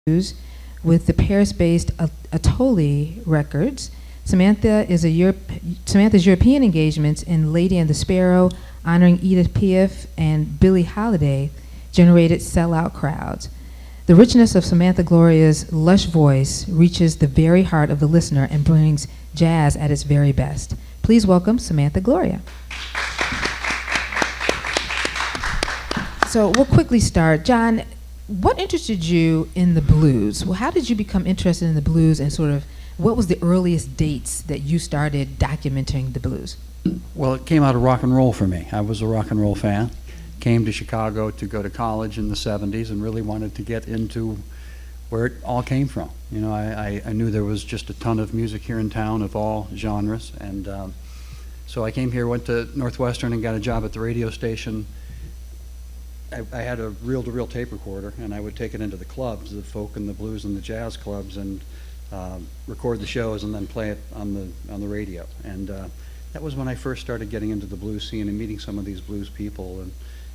Blues with the Paris-based Atoli Records. Samantha's European engagements in Lady and the Sparrow, honoring Edith Piaf and Billie Holiday, generated sellout crowds. The richness of Samantha Gloria's lush voice reaches the very heart of the listener and brings jazz at its very best. Please welcome Samantha Gloria. So we'll quickly start. John, what interested you in the blues? Well, how did you become interested in the blues, and sort of what was the earliest dates that you started documenting the blues? Well, it came out of rock and roll for me. I was a rock and roll fan. Came to Chicago to go to college in the 70s and really wanted to get into where it all came from. You know, I knew there was just a ton of music here in town of all genres, and so I came here, went to Northwestern and got a job at the radio station. I had a reel-to-reel tape recorder, and I would take it into the clubs, the folk and the blues and the jazz clubs, and record the shows and then play it on the radio. And that was when I first started getting into the blues scene and meeting some of these blues people,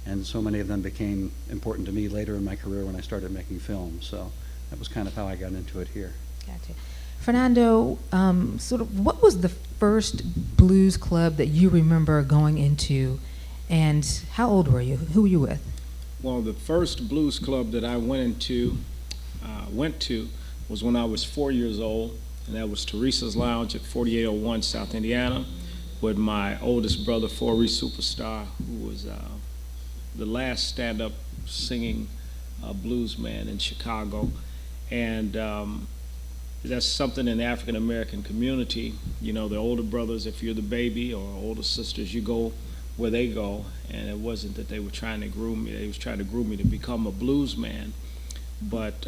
and so many of them became important to me later in my career when I started making films. So that was kind of how I got into it here. Gotcha. Fernando, sort of what was the first blues club that you remember going into, and how old were you? Who were you with? Well, the first blues club that I went to was when I was 4 years old, and that was Teresa's Lounge at 4801 South Indiana, with my oldest brother, Forey Superstar, who was the last stand-up singing blues man in Chicago. And that's something in the African-American community. You know, the older brothers, if you're the baby, or older sisters, you go where they go, and it wasn't that they were trying to groom me, they was trying to groom me to become a blues man. But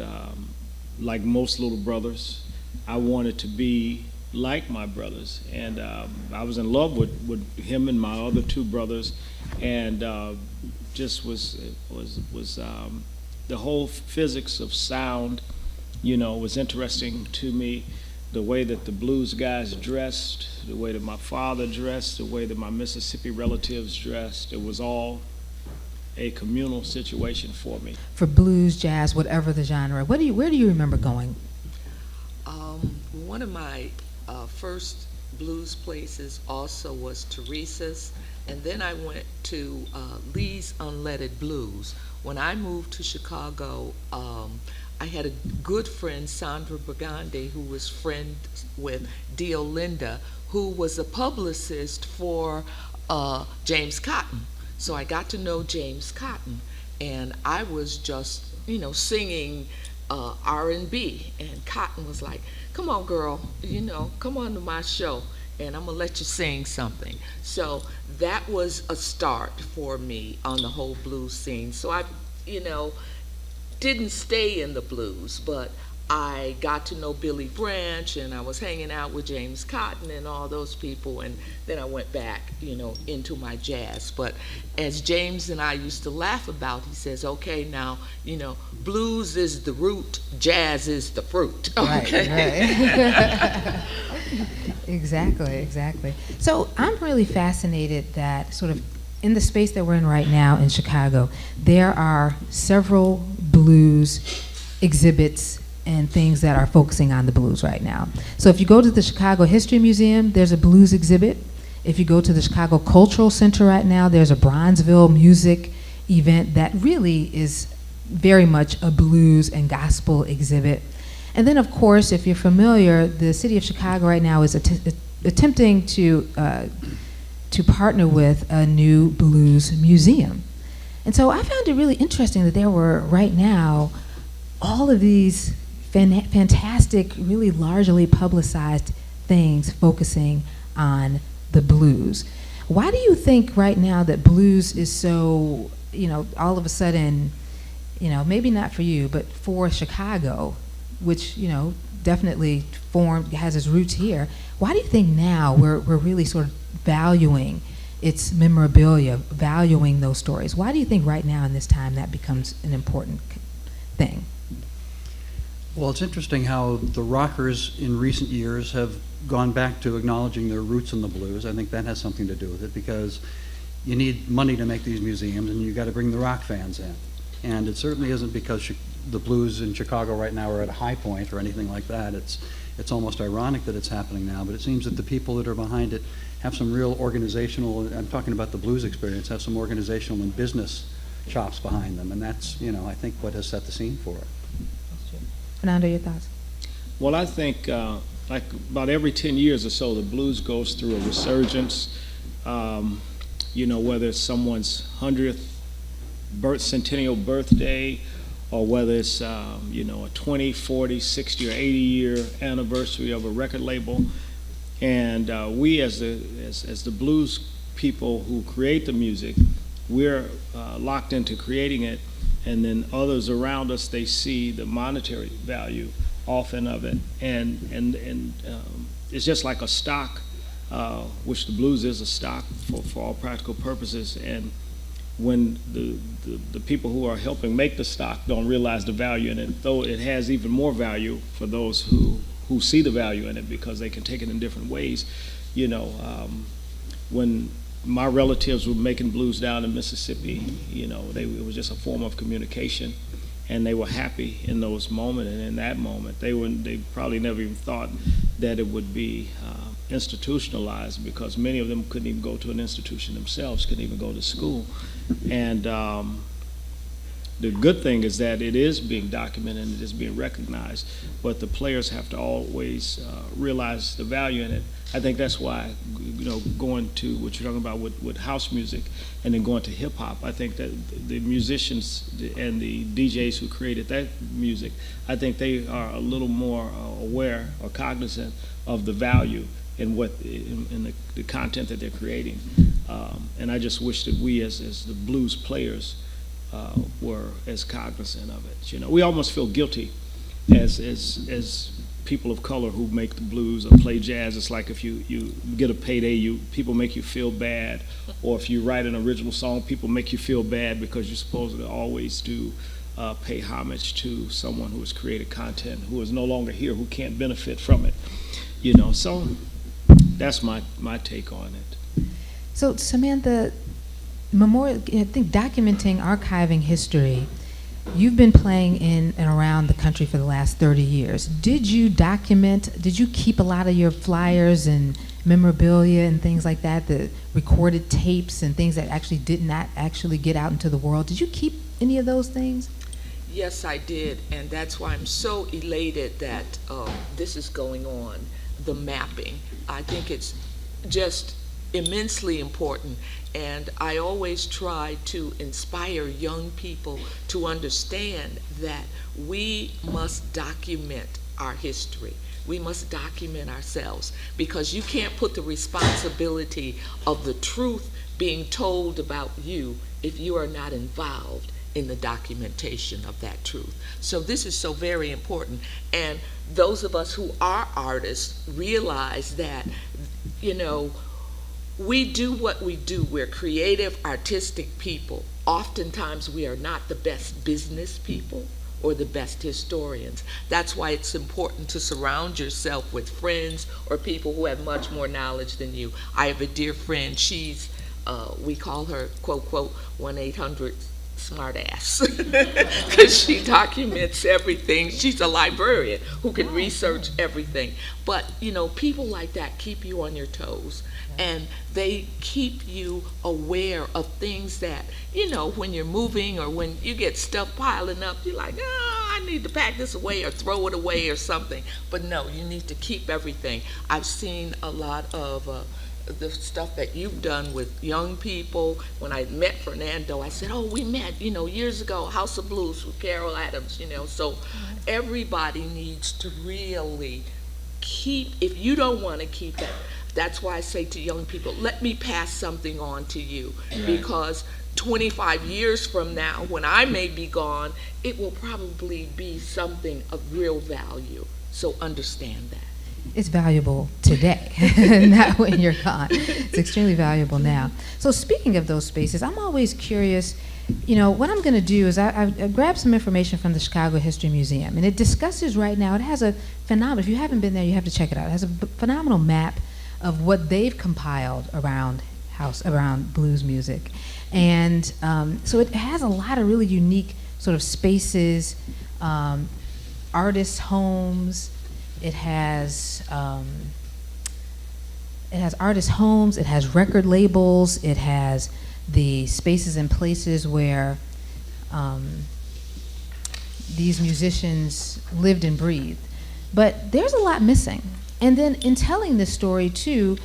like most little brothers, I wanted to be like my brothers, and I was in love with him and my other two brothers, and just was the whole physics of sound, you know, was interesting to me. The way that the blues guys dressed, the way that my father dressed, the way that my Mississippi relatives dressed, it was all a communal situation for me. For blues, jazz, whatever the genre, where do you remember going? One of my first blues places also was Teresa's, and then I went to Lee's Unleaded Blues. When I moved to Chicago, I had a good friend, Sandra Burgundy, who was friends with Dio Linda, who was a publicist for James Cotton. So I got to know James Cotton, and I was just, you know, singing R&B, and Cotton was like, "Come on, girl, you know, come on to my show, and I'm gonna let you sing something." So that was a start for me on the whole blues scene. So I, you know, didn't stay in the blues, but I got to know Billy Branch, and I was hanging out with James Cotton and all those people, and then I went back, you know, into my jazz. But as James and I used to laugh about, he says, "Okay, now, you know, blues is the root, jazz is the fruit." Okay? Right. Exactly. So I'm really fascinated that sort of in the space that we're in right now in Chicago, there are several blues exhibits and things that are focusing on the blues right now. So if you go to the Chicago History Museum, there's a blues exhibit. If you go to the Chicago Cultural Center right now, there's a Bronzeville music event that really is very much a blues and gospel exhibit. And then, of course, if you're familiar, the city of Chicago right now is attempting to partner with a new blues museum. And so I found it really interesting that there were right now all of these fantastic, really largely publicized things focusing on the blues. Why do you think right now that blues is so, you know, all of a sudden, you know, maybe not for you, but for Chicago, which, you know, definitely has its roots here, why do you think now we're really sort of valuing its memorabilia, valuing those stories? Why do you think right now in this time that becomes an important thing? Well, it's interesting how the rockers in recent years have gone back to acknowledging their roots in the blues. I think that has something to do with it, because you need money to make these museums, and you got to bring the rock fans in. And it certainly isn't because the blues in Chicago right now are at a high point or anything like that. It's almost ironic that it's happening now, but it seems that the people that are behind it have some real organizational, I'm talking about the blues experience, have some organizational and business chops behind them, and that's, I think what has set the scene for it. Fernando, your thoughts? Well, I think like about every 10 years or so, the blues goes through a resurgence. Whether it's someone's 100th centennial birthday, or whether it's a 20, 40, 60, or 80-year anniversary of a record label. And we as the blues people who create the music, we're locked into creating it, and then others around us, they see the monetary value often of it, and it's just like a stock, which the blues is a stock for all practical purposes. And when the people who are helping make the stock don't realize the value in it, though it has even more value for those who see the value in it, because they can take it in different ways. When my relatives were making blues down in Mississippi, it was just a form of communication, and they were happy in those moments. And in that moment, they probably never even thought that it would be institutionalized, because many of them couldn't even go to an institution themselves, couldn't even go to school. And the good thing is that it is being documented and it is being recognized, but the players have to always realize the value in it. I think that's why, going to what you're talking about with house music and then going to hip hop, I think that the musicians and the DJs who created that music, I think they are a little more aware or cognizant of the value in the content that they're creating. And I just wish that we as the blues players were as cognizant of it. We almost feel guilty as people of color who make the blues or play jazz. It's like if you get a payday, people make you feel bad, or if you write an original song, people make you feel bad because you're supposed to always do pay homage to someone who has created content who is no longer here, who can't benefit from it. So that's my take on it. So Samantha, I think documenting, archiving history, you've been playing in and around the country for the last 30 years. Did you keep a lot of your flyers and memorabilia and things like that, the recorded tapes and things that actually did not actually get out into the world? Did you keep any of those things? Yes, I did, and that's why I'm so elated that this is going on, the mapping. I think it's just immensely important, and I always try to inspire young people to understand that we must document our history. We must document ourselves, because you can't put the responsibility of the truth being told about you if you are not involved in the documentation of that truth. So this is so very important, and those of us who are artists realize that, we do what we do. We're creative, artistic people. Oftentimes we are not the best business people or the best historians. That's why it's important to surround yourself with friends or people who have much more knowledge than you. I have a dear friend, she's, we call her, quote, quote, 1-800 smartass, because she documents everything. She's a librarian who can research everything. But, people like that keep you on your toes, and they keep you aware of things that, when you're moving or when you get stuff piling up, you're like, I need to pack this away or throw it away or something. But no, you need to keep everything. I've seen a lot of the stuff that you've done with young people. When I met Fernando, I said, we met, years ago, House of Blues with Carol Adams, so everybody needs to really keep, if you don't want to keep it, that's why I say to young people, let me pass something on to you, because 25 years from now, when I may be gone, it will probably be something of real value. So understand that. It's valuable today, not when you're gone. It's extremely valuable now. So speaking of those spaces, I'm always curious, what I'm going to do is I grabbed some information from the Chicago History Museum, and it discusses right now, it has a phenomenal, if you haven't been there, you have to check it out. It has a phenomenal map of what they've compiled around blues music. And so it has a lot of really unique sort of spaces, artists' homes. It has artist homes. It has record labels. It has the spaces and places where these musicians lived and breathed. But there's a lot missing. And then in telling this story too,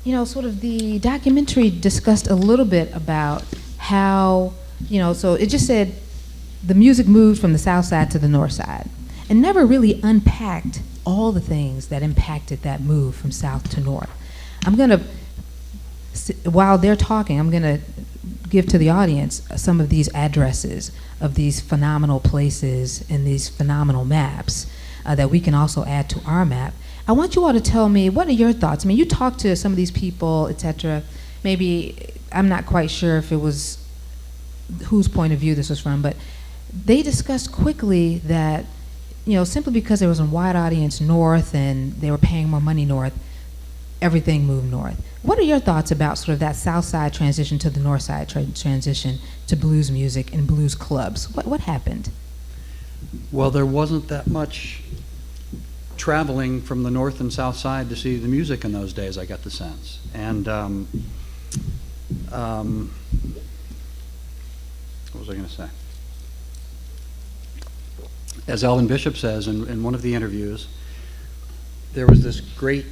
you know, sort of the documentary discussed a little bit about how, you know, so it just said the music moved from the south side to the north side and never really unpacked all the things that impacted that move from south to north. I'm going to, while they're talking, I'm going to give to the audience some of these addresses of these phenomenal places and these phenomenal maps that we can also add to our map. I want you all to tell me, what are your thoughts? I mean, you talked to some of these people, et cetera. Maybe, I'm not quite sure if it was whose point of view this was from, but they discussed quickly that, you know, simply because there was a wide audience north and they were paying more money north, everything moved north. What are your thoughts about sort of that south side transition to the north side transition to blues music and blues clubs? What happened? Well, there wasn't that much traveling from the north and south side to see the music in those days, I got the sense. And what was I going to say? As Ellen Bishop says in one of the interviews, there was this great,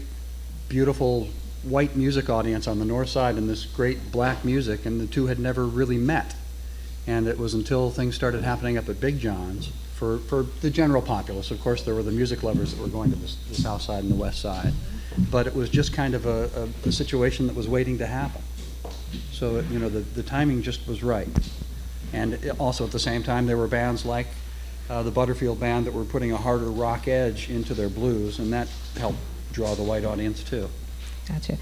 beautiful white music audience on the north side and this great black music, and the two had never really met. And it was until things started happening up at Big John's for the general populace. Of course, there were the music lovers that were going to the south side and the west side. But it was just kind of a situation that was waiting to happen. So, you know, the timing just was right. And also at the same time, there were bands like the Butterfield Band that were putting a harder rock edge into their blues, and that helped draw the white audience too. Gotcha.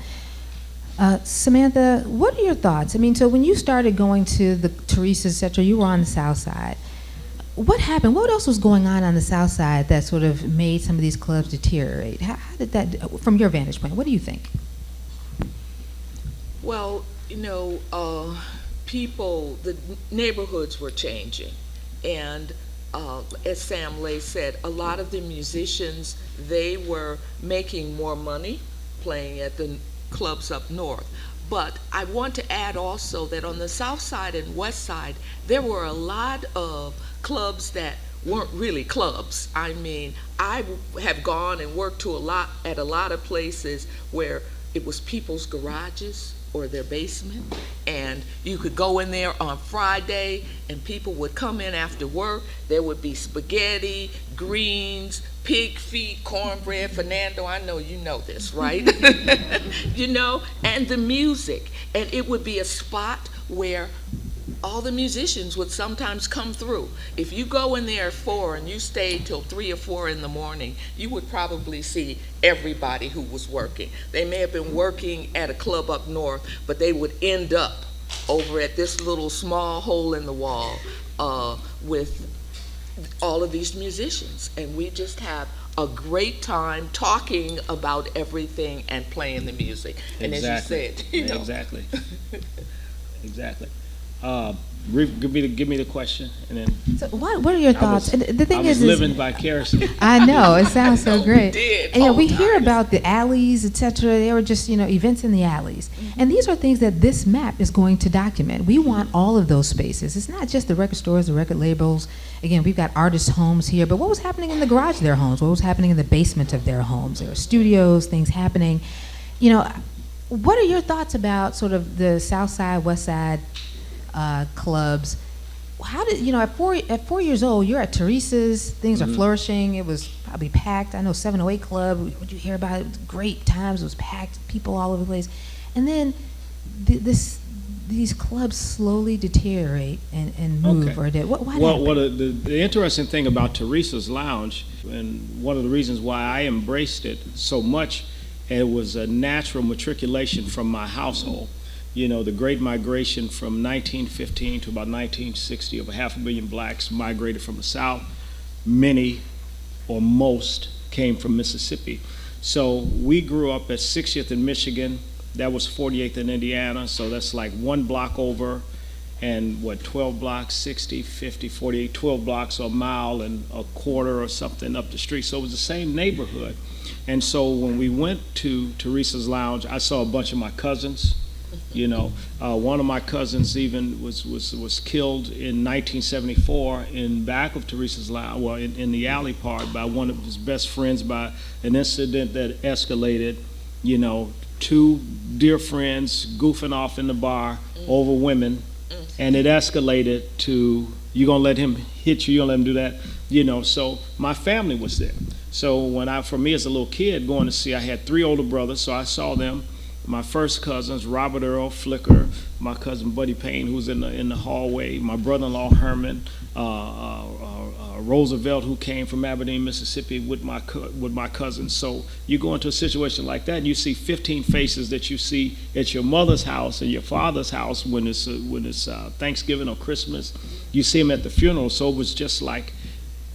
Samantha, what are your thoughts? I mean, so when you started going to the Teresa's, et cetera, you were on the south side. What happened? What else was going on the south side that sort of made some of these clubs deteriorate? How did that, from your vantage point, what do you think? Well, you know, the neighborhoods were changing. And as Sam Lay said, a lot of the musicians, they were making more money playing at the clubs up north. But I want to add also that on the south side and west side, there were a lot of clubs that weren't really clubs. I mean, I have gone and worked at a lot of places where it was people's garages or their basement, and you could go in there on Friday and people would come in after work. There would be spaghetti, greens, pig feet, cornbread. Fernando, I know you know this, right? You know, and the music. And it would be a spot where all the musicians would sometimes come through. If you go in there at 4 and you stay till 3 or 4 in the morning, you would probably see everybody who was working. They may have been working at a club up north, but they would end up over at this little small hole in the wall with all of these musicians. And we just have a great time talking about everything and playing the music. And Exactly. as you said, you know. Exactly. Exactly. Give me the question, and then So what are your thoughts? And the thing I was is living vicariously. I know, it sounds so We great. did And yeah, all we the hear time. about the alleys, et cetera. They were just, you know, events in the alleys. And these are things that this map is going to document. We want all of those spaces. It's not just the record stores, the record labels. Again, we've got artists' homes here, but what was happening in the garage of their homes? What was happening in the basement of their homes? There were studios, things happening. You know, what are your thoughts about sort of the South Side, West Side clubs? How did, you know, at 4 years old, you're at Teresa's, things are flourishing, it was probably packed. I know 708 Club, what you hear about it? It was great times, it was packed, people all over the place. And then these clubs slowly deteriorate and move. Okay. Or what Well, happened? the interesting thing about Teresa's Lounge, and one of the reasons why I embraced it so much, it was a natural matriculation from my household. You know, the Great Migration from 1915 to about 1960 of 500,000 blacks migrated from the South. Many or most came from Mississippi. So we grew up at 60th in Michigan. That was 48th in Indiana. So that's like 1 block over. and 12 blocks, 60, 50, 48, 12 blocks or a mile and a quarter or something up the street. So it was the same neighborhood. And so when we went to Teresa's Lounge, I saw a bunch of my cousins. One of my cousins even was killed in 1974 in back of Teresa's Lounge, well, in the alley part, by one of his best friends, by an incident that escalated, two dear friends goofing off in the bar over women, and it escalated to, you gonna let him hit you, you gonna let him do that, so my family was there. So for me as a little kid going to see, I had 3 older brothers, so I saw them. My first cousins, Robert Earl Flicker, my cousin Buddy Payne, who's in the hallway, my brother-in-law Herman, Roosevelt, who came from Aberdeen, Mississippi, with my cousins. So you go into a situation like that, and you see 15 faces that you see at your mother's house and your father's house when it's Thanksgiving or Christmas. You see them at the funeral. So it was just like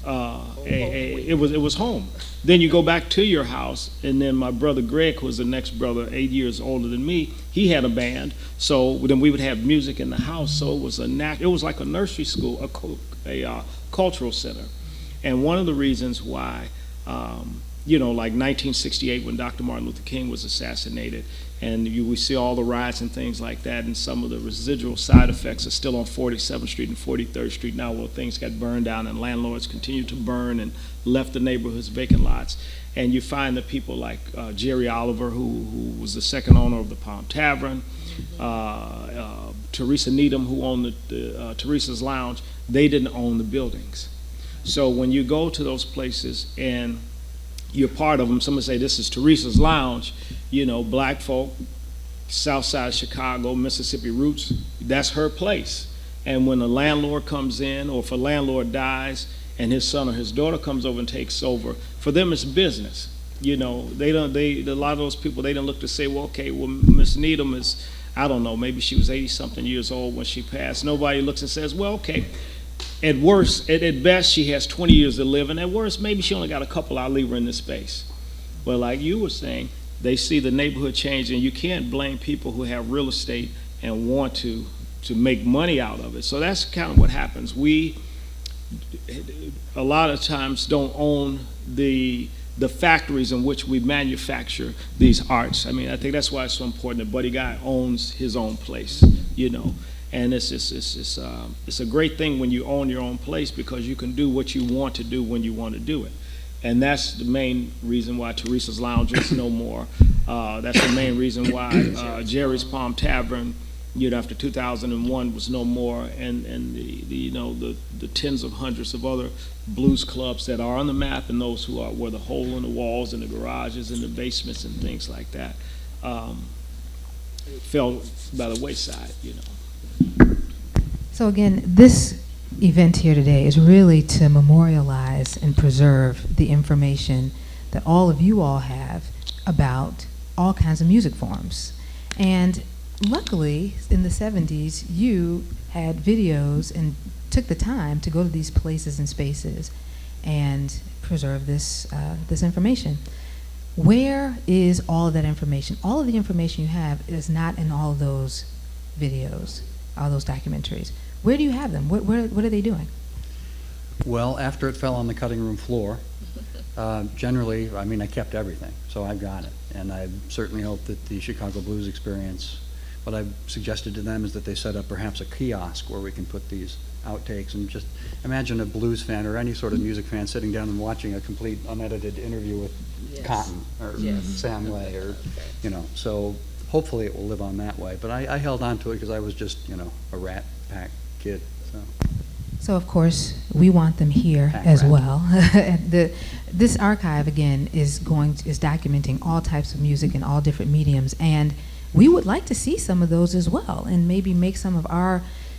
it was home. Then you go back to your house, and then my brother Greg, who was the next brother, 8 years older than me, he had a band. So then we would have music in the house. So it was like a nursery school, a cultural center. And one of the reasons why, like 1968 when Dr. Martin Luther King was assassinated, and we see all the riots and things like that, and some of the residual side effects are still on 47th Street and 43rd Street now, where things got burned down and landlords continued to burn and left the neighborhoods vacant lots. And you find that people like Jerry Oliver, who was the second owner of the Palm Tavern, Teresa Needham, who owned the Teresa's Lounge, they didn't own the buildings. So when you go to those places and you're part of them, someone say, this is Teresa's Lounge, black folk, south side of Chicago, Mississippi roots, that's her place. And when a landlord comes in, or if a landlord dies and his son or his daughter comes over and takes over, for them it's business. A lot of those people, they don't look to say, well, okay, well, Miss Needham is, I don't know, maybe she was 80-something years old when she passed. Nobody looks and says, well, okay, at worst, at best, she has 20 years to live, and at worst, maybe she only got a couple, I'll leave her in this space. But like you were saying, they see the neighborhood change, and you can't blame people who have real estate and want to make money out of it. So that's kind of what happens. We, a lot of times, don't own the factories in which we manufacture these arts. I mean, I think that's why it's so important that Buddy Guy owns his own place, And it's a great thing when you own your own place, because you can do what you want to do when you want to do it. And that's the main reason why Teresa's Lounge is no more. That's the main reason why Jerry's Palm Tavern, after 2001 was no more, and the tens of hundreds of other blues clubs that are on the map, and those who are where the hole in the walls and the garages and the basements and things like that fell by the wayside. So again, this event here today is really to memorialize and preserve the information that all of you all have about all kinds of music forms. And luckily, in the 70s, you had videos and took the time to go to these places and spaces and preserve this information. Where is all of that information? All of the information you have is not in all of those videos, all those documentaries. Where do you have them? What are they doing? Well, after it fell on the cutting room floor, generally, I kept everything, so I've got it. And I certainly hope that the Chicago Blues Experience, what I've suggested to them is that they set up perhaps a kiosk where we can put these outtakes, and just imagine a blues fan or any sort of music fan sitting down and watching a complete unedited interview with Cotton or Sam Lay, or, so hopefully it will live on that way. But I held on to it because I was just, a Rat Pack kid. So of course we want them here as well. This archive again is documenting all types of music in all different mediums, and we would like to see some of those as well, and maybe make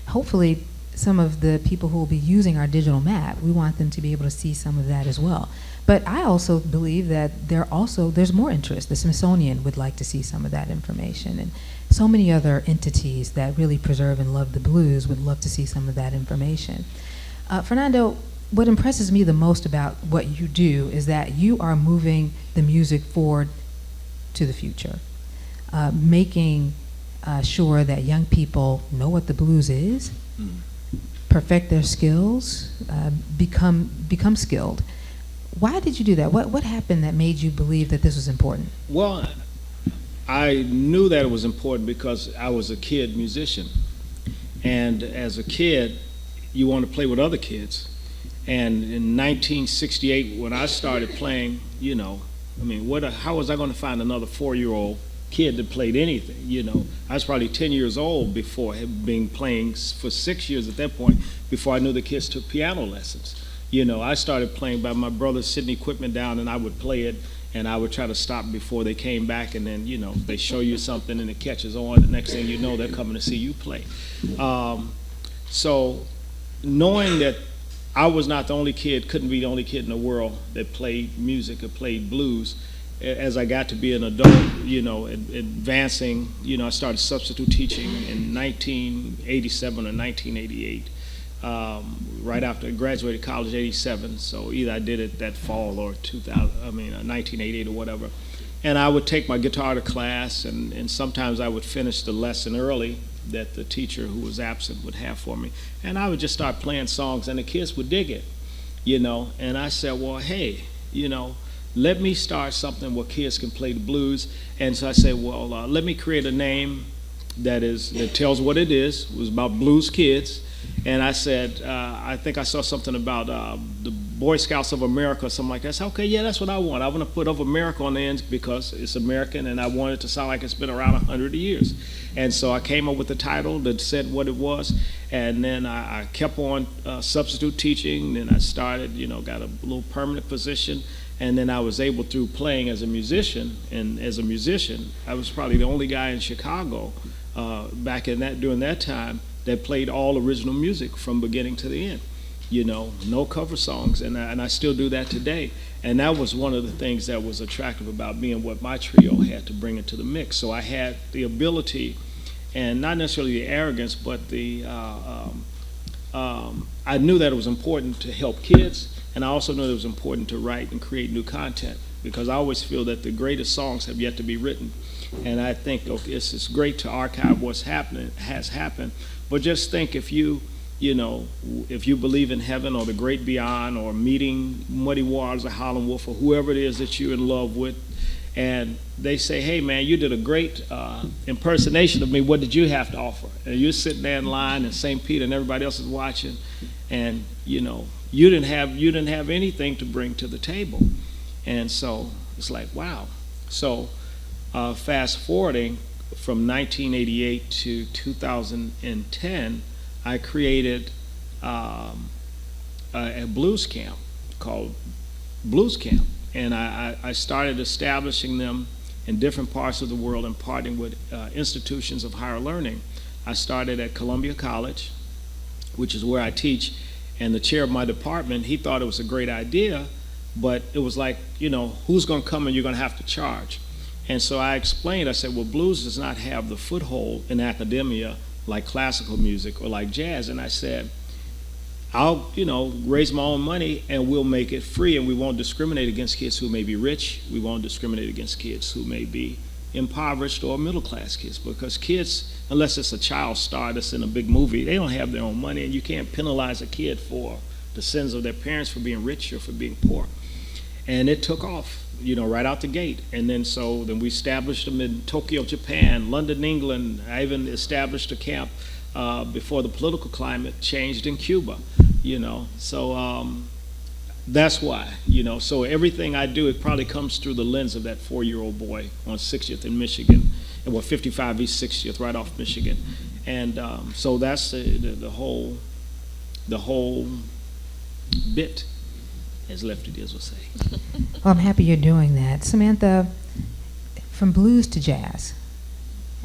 hopefully some of the people who will be using our digital map, we want them to be able to see some of that as well. But I also believe that there's more interest. The Smithsonian would like to see some of that information, and so many other entities that really preserve and love the blues would love to see some of that information. Fernando, what impresses me the most about what you do is that you are moving the music forward to the future, making sure that young people know what the blues is, perfect their skills, become skilled. Why did you do that? What happened that made you believe that this was important? Well, I knew that it was important because I was a kid musician. And as a kid, you want to play with other kids. And in 1968, when I started playing, how was I going to find another 4-year-old kid that played anything? I was probably 10 years old before, had been playing for 6 years at that point, before I knew the kids took piano lessons. I started playing by my brother sitting equipment down, and I would play it, and I would try to stop before they came back, and then, they show you something and it catches on. The next thing you know, they're coming to see you play. So knowing that I was not the only kid, couldn't be the only kid in the world that played music or played blues, as I got to be an adult, advancing, I started substitute teaching in 1987 or 1988. Right after I graduated college, 87. So either I did it that fall or 1988 or whatever. And I would take my guitar to class, and sometimes I would finish the lesson early that the teacher who was absent would have for me. And I would just start playing songs, and the kids would dig it, And I said, well, hey, let me start something where kids can play the blues. And so I said, well, let me create a name that tells what it is. It was about blues kids. And I said, I think I saw something about the Boy Scouts of America or something like that. I said, okay, yeah, that's what I want. I want to put of America on the end because it's American, and I want it to sound like it's been around 100 years. And so I came up with a title that said what it was, and then I kept on substitute teaching. Then I started, got a little permanent position, and then I was able, through playing as a musician, and as a musician, I was probably the only guy in Chicago during that time that played all original music from beginning to the end, no cover songs, and I still do that today. And that was one of the things that was attractive about being what my trio had to bring into the mix. So I had the ability, and not necessarily the arrogance, but I knew that it was important to help kids, and I also knew that it was important to write and create new content, because I always feel that the greatest songs have yet to be written. And I think it's great to archive what's has happened, but just think if you believe in heaven or the great beyond, or meeting Muddy Waters or Howlin' Wolf or whoever it is that you're in love with, and they say, hey man, you did a great impersonation of me, what did you have to offer? And you're sitting there in line in St. Peter and everybody else is watching, and you didn't have anything to bring to the table. And so it's like, wow. So fast forwarding from 1988 to 2010, I created a blues camp called Blues Camp. And I started establishing them in different parts of the world and partnering with institutions of higher learning. I started at Columbia College, which is where I teach, and the chair of my department, he thought it was a great idea, but it was like, who's going to come and you're going to have to charge. And so I explained, I said, well, blues does not have the foothold in academia like classical music or like jazz. And I said, I'll, raise my own money and we'll make it free, and we won't discriminate against kids who may be rich. We won't discriminate against kids who may be impoverished or middle-class kids, because kids, unless it's a child star that's in a big movie, they don't have their own money, and you can't penalize a kid for the sins of their parents for being rich or for being poor. And it took off, right out the gate. And then we established them in Tokyo, Japan, London, England. I even established a camp before the political climate changed in Cuba, So that's why, So everything I do, it probably comes through the lens of that 4-year-old boy on 60th in Michigan, and 55 East 60th, right off Michigan. And so that's the whole bit, as Lefty Diz will say. Well, I'm happy you're doing that. Samantha, from blues to jazz,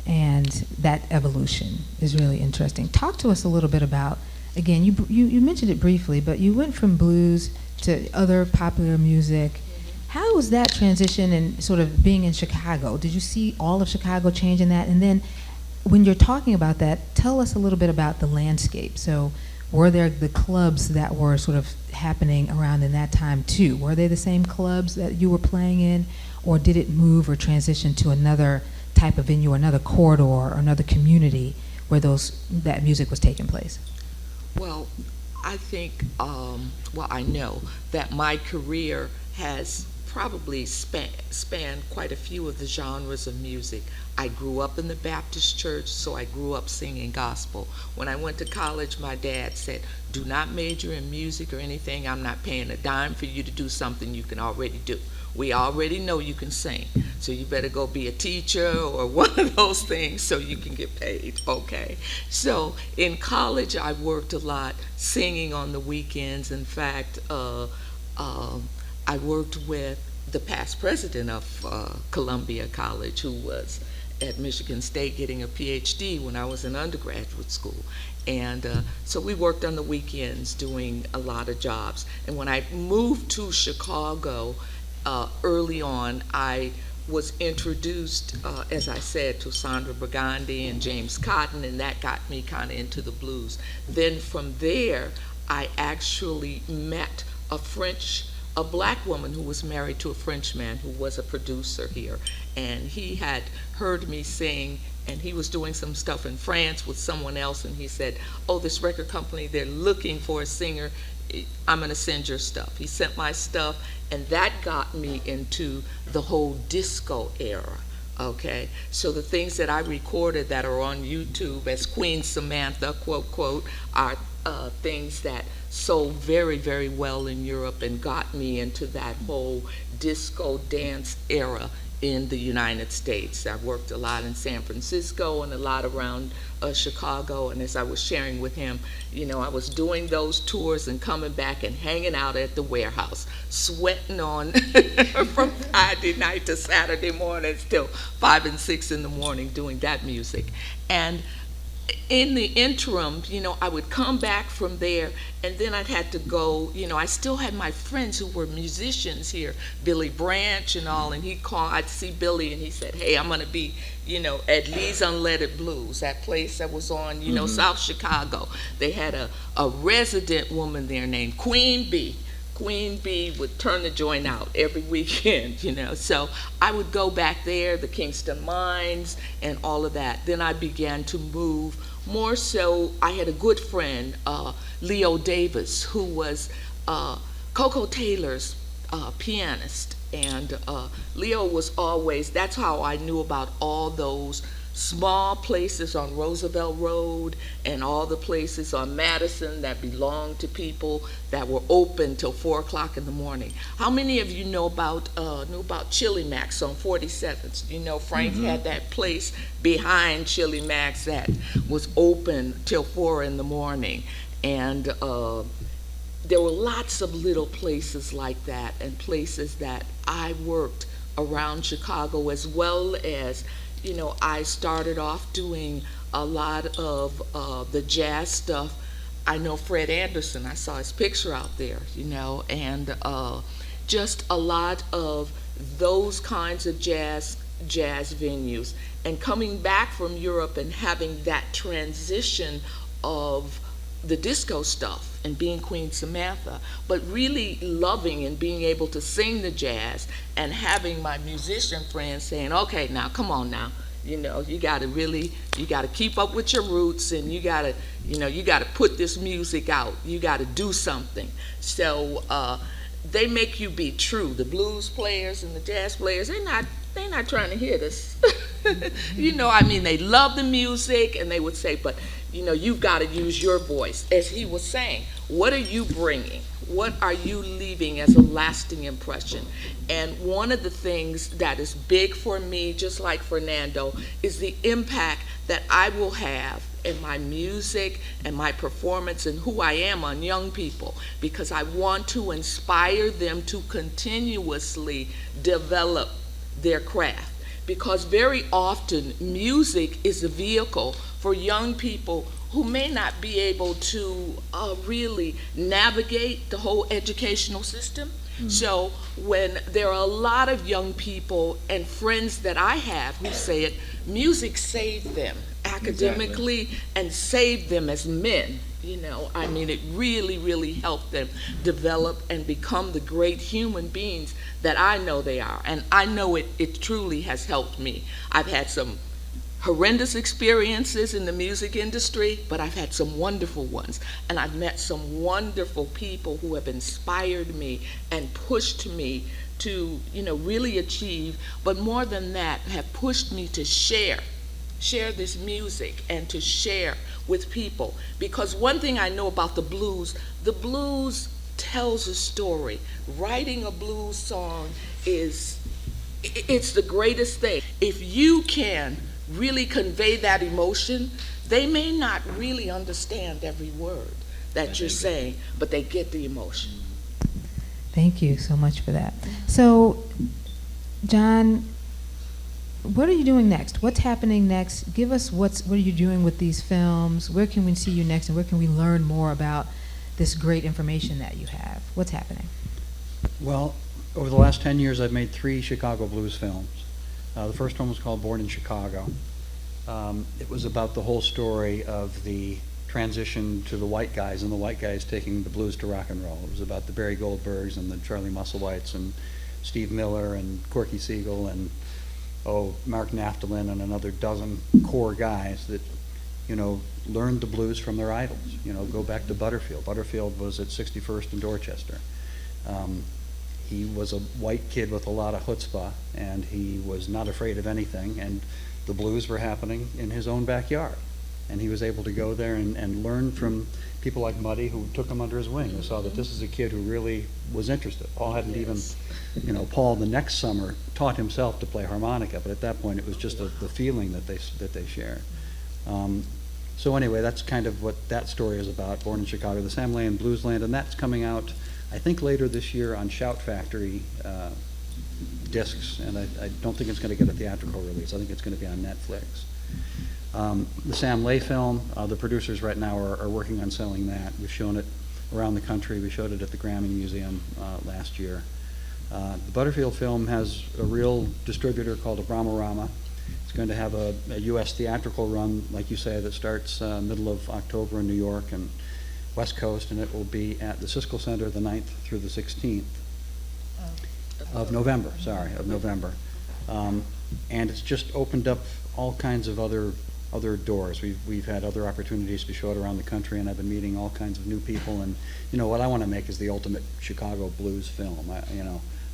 and that evolution is really interesting. Talk to us a little bit about, again, you mentioned it briefly, but you went from blues to other popular music. How was that transition, and sort of being in Chicago? Did you see all of Chicago change in that? And then when you're talking about that, tell us a little bit about the landscape. So were there the clubs that were sort of happening around in that time too? Were they the same clubs that you were playing in, or did it move or transition to another type of venue or another corridor or another community where that music was taking place? Well, I think, well, I know that my career has probably spanned quite a few of the genres of music. I grew up in the Baptist church, so I grew up singing gospel. When I went to college, my dad said, do not major in music or anything. I'm not paying a dime for you to do something you can already do. We already know you can sing, so you better go be a teacher or one of those things so you can get paid, okay? So in college, I worked a lot singing on the weekends. In fact, I worked with the past president of Columbia College, who was at Michigan State getting a PhD when I was in undergraduate school. And so we worked on the weekends doing a lot of jobs. And when I moved to Chicago, early on, I was introduced, as I said, to Sandra Burgundy and James Cotton, and that got me kind of into the blues. Then from there, I actually met a black woman who was married to a French man who was a producer here. And he had heard me sing, and he was doing some stuff in France with someone else, and he said, oh, this record company, they're looking for a singer. I'm gonna send your stuff. He sent my stuff, and that got me into the whole disco era, okay? So the things that I recorded that are on YouTube as Queen Samantha, quote, quote, are things that sold very, very well in Europe and got me into that whole disco dance era in the United States. I worked a lot in San Francisco and a lot around Chicago, and as I was sharing with him, you know, I was doing those tours and coming back and hanging out at the warehouse, sweating on from Friday night to Saturday morning till 5 and 6 in the morning doing that music. And in the interim, you know, I would come back from there, and then I'd had to go, you know, I still had my friends who were musicians here, Billy Branch and all, and I'd see Billy, and he said, hey, I'm gonna be, you know, at Lee's Unleaded Blues, that place that was on, you know, South Chicago. They had a resident woman there named Queen Bee. Queen Bee would turn the joint out every weekend, you know. So I would go back there, the Kingston Mines and all of that. Then I began to move more so. I had a good friend, Leo Davis, who was Coco Taylor's pianist. And Leo was always, that's how I knew about all those small places on Roosevelt Road and all the places on Madison that belonged to people that were open till 4 o'clock in the morning. How many of you knew about Chili Mac's on 47th? You know, Frank had that place behind Chili Mac's that was open till 4 in the morning. And there were lots of little places like that, and places that I worked around Chicago, as well as, you know, I started off doing a lot of the jazz stuff. I know Fred Anderson, I saw his picture out there, you know, and just a lot of those kinds of jazz venues. And coming back from Europe and having that transition of the disco stuff and being Queen Samantha, but really loving and being able to sing the jazz and having my musician friends saying, okay, now come on now, you know, you gotta keep up with your roots, and you gotta put this music out, you gotta do something. So they make you be true. The blues players and the jazz players, they're not trying to hear this. You know, I mean, they love the music, and they would say, but you know, you've got to use your voice. As he was saying, what are you bringing? What are you leaving as a lasting impression? And one of the things that is big for me, just like Fernando, is the impact that I will have in my music and my performance and who I am on young people, because I want to inspire them to continuously develop their craft. Because very often music is a vehicle for young people who may not be able to really navigate the whole educational system. So when there are a lot of young people and friends that I have who say it, music saved them. academically and saved them as men. You know, I mean, it really, really helped them develop and become the great human beings that I know they are. And I know it truly has helped me. I've had some horrendous experiences in the music industry, but I've had some wonderful ones. And I've met some wonderful people who have inspired me and pushed me to, you know, really achieve, but more than that, have pushed me to share this music and to share with people. Because one thing I know about the blues tells a story. Writing a blues song it's the greatest thing. If you can really convey that emotion, they may not really understand every word that you're saying, but they get the emotion. Thank you so much for that. So, John, what are you doing next? What's happening next? Give us what are you doing with these films? Where can we see you next, and where can we learn more about this great information that you have? What's happening? Well, over the last 10 years, I've made 3 Chicago blues films. The first one was called Born in Chicago. It was about the whole story of the transition to the white guys, and the white guys taking the blues to rock and roll. It was about the Barry Goldbergs and the Charlie Musselwhites and Steve Miller and Corky Siegel and Mark Naftalin and another dozen core guys that, you know, learned the blues from their idols. You know, go back to Butterfield. Butterfield was at 61st and Dorchester. He was a white kid with a lot of chutzpah, and he was not afraid of anything, and the blues were happening in his own backyard. And he was able to go there and learn from people like Muddy, who took him under his wing, who saw that this is a kid who really was interested. Paul hadn't even, you know, Paul the next summer taught himself to play harmonica, but at that point it was just the feeling that they shared. So anyway, that's kind of what that story is about, Born in Chicago, the Sam Lay In Bluesland, and that's coming out, I think, later this year on Shout Factory discs, and I don't think it's going to get a theatrical release. I think it's going to be on Netflix. The Sam Lay film, the producers right now are working on selling that. We've shown it around the country. We showed it at the Grammy Museum last year. The Butterfield film has a real distributor called Abramarama. It's going to have a U.S. theatrical run, like you say, that starts middle of October in New York and West Coast, and it will be at the Siskel Center the 9th through the 16th of November. And it's just opened up all kinds of other doors. We've had other opportunities to show it around the country, and I've been meeting all kinds of new people. And you know what I want to make is the ultimate Chicago blues film. I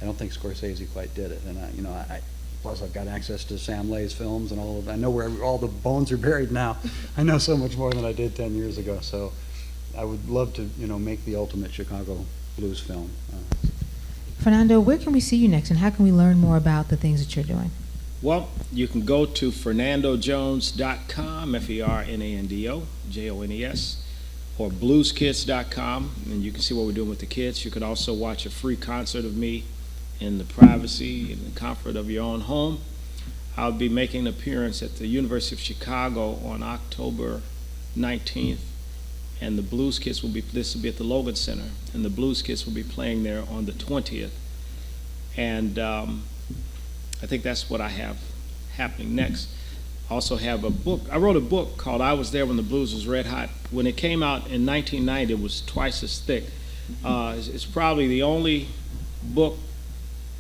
don't think Scorsese quite did it, and plus I've got access to Sam Lay's films and all of. I know where all the bones are buried now. I know so much more than I did 10 years ago. So I would love to make the ultimate Chicago blues film. Fernando, where can we see you next, and how can we learn more about the things that you're doing? Well, you can go to fernandojones.com, FERNANDOJONES, or blueskids.com, and you can see what we're doing with the kids. You could also watch a free concert of me in the privacy and the comfort of your own home. I'll be making an appearance at the University of Chicago on October 19th, and the Blues Kids this will be at the Logan Center, and the Blues Kids will be playing there on the 20th. And I think that's what I have happening next. I also have a book. I wrote a book called I Was There When the Blues Was Red Hot. When it came out in 1990, it was twice as thick. It's probably the only book,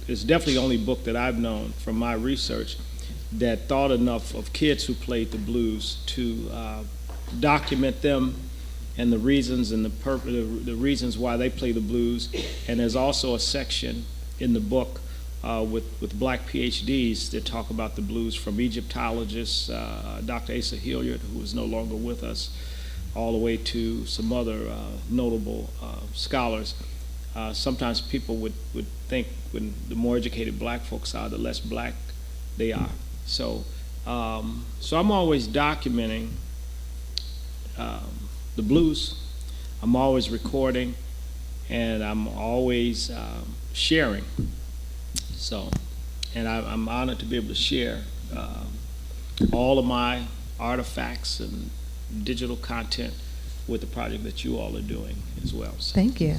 it's definitely the only book that I've known from my research that thought enough of kids who played the blues to document them and the reasons and the reasons why they play the blues. And there's also a section in the book with black PhDs that talk about the blues, from Egyptologists, Dr. Asa Hilliard, who is no longer with us, all the way to some other notable scholars. Sometimes people would think when the more educated black folks are, the less black they are. So I'm always documenting the blues. I'm always recording, and I'm always sharing. So, and I'm honored to be able to share all of my artifacts and digital content with the project that you all are doing as well. So. Thank you.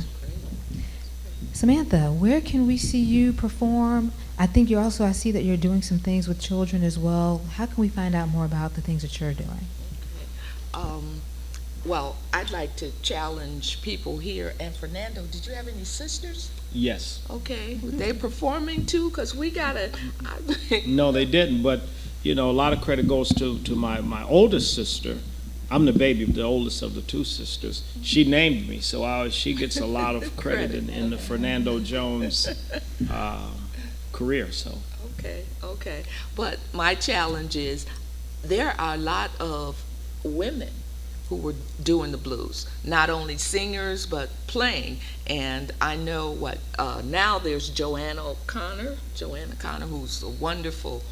Samantha, where can we see you perform I think you're also, I see that you're doing some things with children as well. How can we find out more about the things that you're doing? Well, I'd like to challenge people here. And Fernando, did you have any sisters? Yes. Okay, were they performing too? Because we gotta. No, they didn't, but, you know, a lot of credit goes to my oldest sister. I'm the baby, the oldest of the two sisters. She named me, so she gets a lot of credit in the Fernando Jones career, so. Okay. But my challenge is there are a lot of women who were doing the blues, not only singers but playing. And I know now there's Joanna Connor, who's a wonderful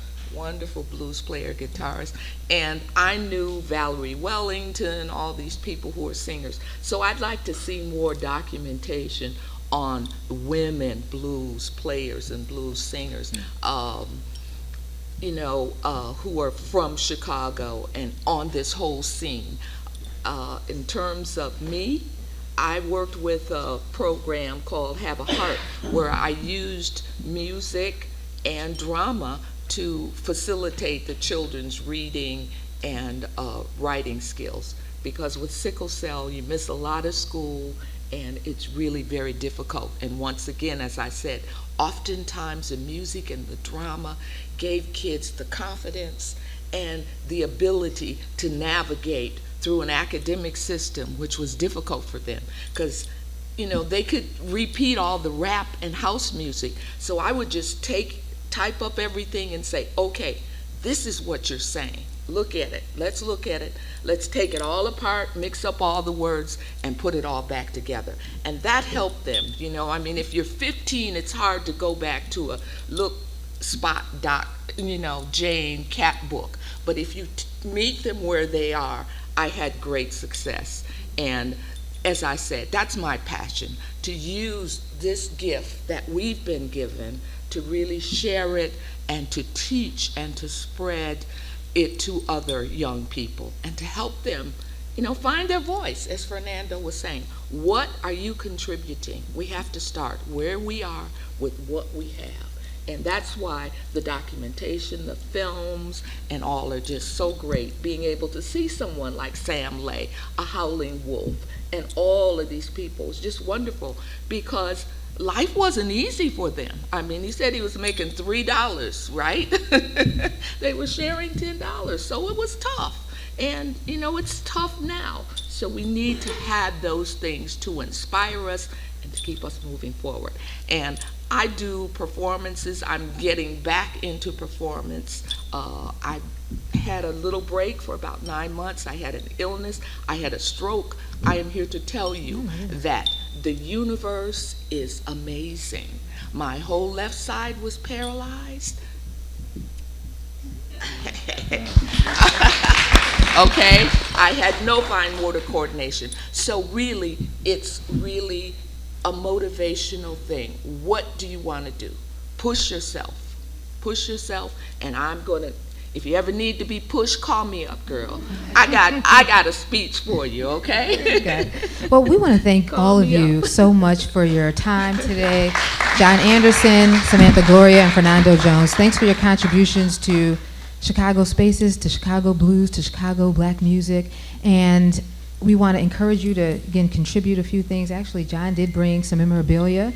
blues player, guitarist, and I knew Valerie Wellington, all these people who are singers. So I'd like to see more documentation on women blues players and blues singers, who are from Chicago and on this whole scene. In terms of me, I worked with a program called Have a Heart, where I used music and drama to facilitate the children's reading and writing skills. Because with sickle cell, you miss a lot of school, and it's really very difficult. And once again, as I said, oftentimes the music and the drama gave kids the confidence and the ability to navigate through an academic system, which was difficult for them. Because they could repeat all the rap and house music. So I would just type up everything and say, okay, this is what you're saying. Look at it. Let's look at it. Let's take it all apart, mix up all the words, and put it all back together. And that helped them. If you're 15, it's hard to go back to a look, spot, doc, Jane, cat book. But if you meet them where they are, I had great success. And as I said, that's my passion, to use this gift that we've been given to really share it and to teach and to spread it to other young people and to help them, find their voice. As Fernando was saying, what are you contributing? We have to start where we are with what we have. And that's why the documentation, the films, and all are just so great. Being able to see someone like Sam Lay, a Howling Wolf, and all of these people is just wonderful, because life wasn't easy for them. He said he was making $3, right? They were sharing $10, so it was tough. And, it's tough now. So we need to have those things to inspire us and to keep us moving forward. And I do performances. I'm getting back into performance. I had a little break for about 9 months. I had an illness. I had a stroke. I am here to tell you that the universe is amazing. My whole left side was paralyzed. Okay? I had no fine motor coordination. So really, it's really a motivational thing. What do you want to do? Push yourself, and I'm gonna, if you ever need to be pushed, call me up, girl. I got a speech for you, okay? Okay. Well, we want to thank all of you so much for your time today. John Anderson, Samantha, Gloria, and Fernando Jones, thanks for your contributions to Chicago spaces, to Chicago blues, to Chicago black music. And we want to encourage you to, again, contribute a few things. Actually, John did bring some memorabilia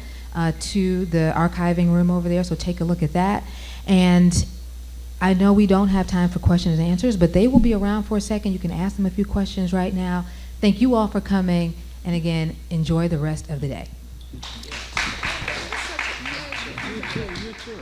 to the archiving room over there, so take a look at that. And I know we don't have time for questions and answers, but they will be around for a second. You can ask them a few questions right now. Thank you all for coming, and again, enjoy the rest of the day. You too.